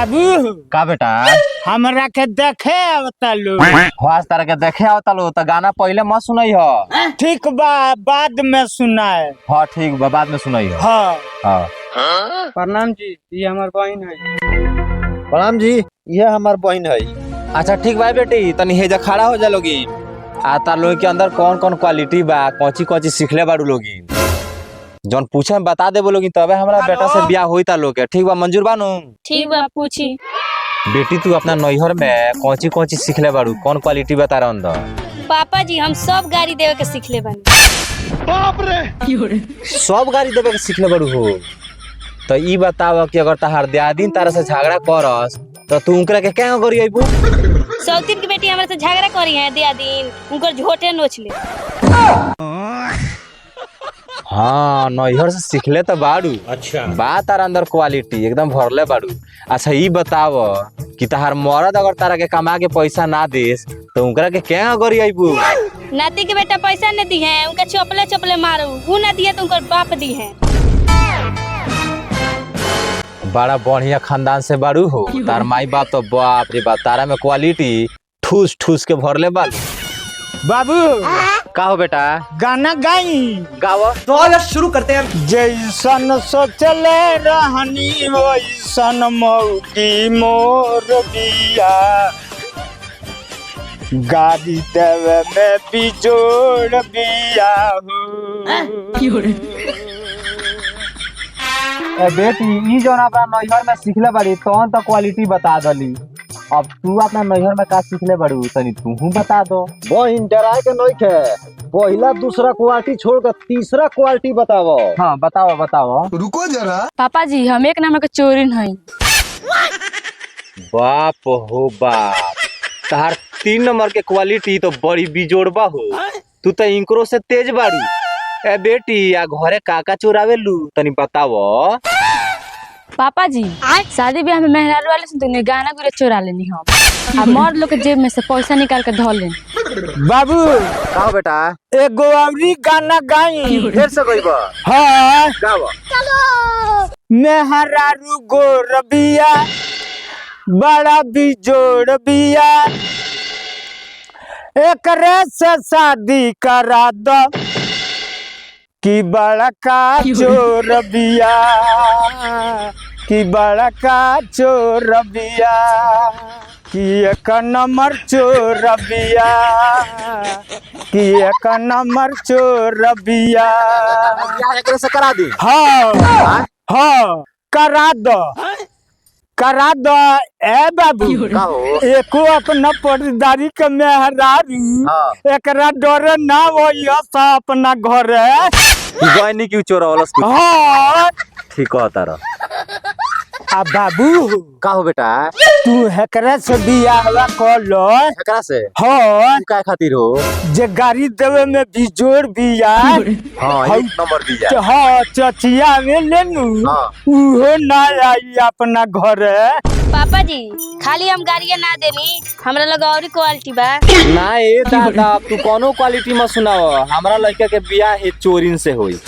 बाबू का बेटा हमरा के देखे आवता लो ख्वास तारा के देखे आवता लो तो गाना पहले मत सुनई हो। ठीक बा बाद में सुनाए। हाँ ठीक बा बाद में सुनई हो। हाँ हाँ प्रणाम जी, ये हमार बहन है। प्रणाम जी, ये हमार बहन है। अच्छा ठीक बा बेटी तनी हेजा खड़ा हो जा लोगी। आता लोग के अंदर कौन कौन क्वालिटी बा कौची कौची सीखले बाड़ू लोगी जौन पूछे बता दे बोलोगी तबे हमारा बेटा से ब्याह होई ता लोग के। ठीक बा मंजूर बानू? ठीक बा पूछी। बेटी तू अपना नैहर में कौची कौची सीखले बाड़ू कौन क्वालिटी बता रहा अंदर? पापा जी हम सब गाड़ी देवे के सीखले बानी। बाप रे सब गाड़ी देवे के सीखले बाड़ू हो। तो ई बताव कि अगर तहार दियादिन तारा से झगड़ा करस तो तू उनकरा के क्या करी आइबू? सौतीन की बेटी हमरा से झगड़ा करी है दिया दिन उनकर झोटे नोच ले। हाँ नैहर से सीखले तो बाड़ू। अच्छा बात तारा अंदर क्वालिटी एकदम भरले बाड़ू। अच्छा ई बताव कि तहार मरद अगर तारा के कमा के पैसा ना देस तो उनकरा के क्या करी आइबू? नाती के बेटा पैसा न दी है उनका चपले चपले मारू वो न दिए तो उनकर बाप दी है। बड़ा बढ़िया खानदान से बाड़ू हो। तार माई बाप तो बाप रे बाप तारा में क्वालिटी ठूस ठूस के भरले बाड़ू। बाबू का हो बेटा गाना गाई गाव तो आज शुरू करते हैं। जैसन सोचले रहनी वैसन मौकी मोर बिया गाड़ी देवे में बिजोड़ बिया हो। ए बेटी ई जोन अपना नैहर में सीखले बाड़ी तौन तो क्वालिटी बता दली। अब तू अपना नैहर में का सीखले बाड़ू तनी तू बता दो। बहन डराए के नहीं खे, पहला दूसरा क्वालिटी छोड़ कर तीसरा क्वालिटी बताओ। हाँ बताओ बताओ। रुको जरा। पापा जी हम एक नंबर के चोरिन है। बाप हो बाप तार 3 नंबर के क्वालिटी तो बड़ी बिजोड़बा हो। तू तो इनकरो से तेज बाड़ू। ए बेटी आ घरे काका चोरावे लू तनी बताओ। पापा जी शादी ब्याह में मेहरारू वाले से तुमने गाना गुरे चोरा लेनी हम अब मर्द लोग के जेब में से पैसा निकाल के धर लेनी। बाबू का बेटा एगो औरी गाना गाई। फिर से गइबा? हाँ गावा। मेहरारू गोर बिया बड़ा बिजोड़ बिया एकरे से शादी करा दो कि बड़ा का चोर बिया कि बड़ा का चोर बिया कि एक नंबर चोर बिया कि एक नंबर चोर बिया। एकरे से करा दी। हाँ हाँ करा दो ए बाबू। का हो? एको अपना पटदारी के मेहरारू हाँ। एकरा डरे ना वही सा अपना घर है। गइनी क्यों चोरावलस कुछ? हाँ ठीक हो तारा। आ बाबू का हो बेटा तू हेकरा से बियाह कर लो। एकरा से हाँ तू का खातिर हो? जे गाड़ी देवे में बिजोड़ बिया। हाँ 1 नंबर दिया। हाँ चचिया में लेनू हाँ। उहो ना आई अपना घर है। पापा जी खाली हम गाड़िया ना देनी हमरा लग और क्वालिटी बा। ना ए दादा तू कोनो क्वालिटी में सुनाओ हमरा लड़का के बियाह है चोरिन से होई।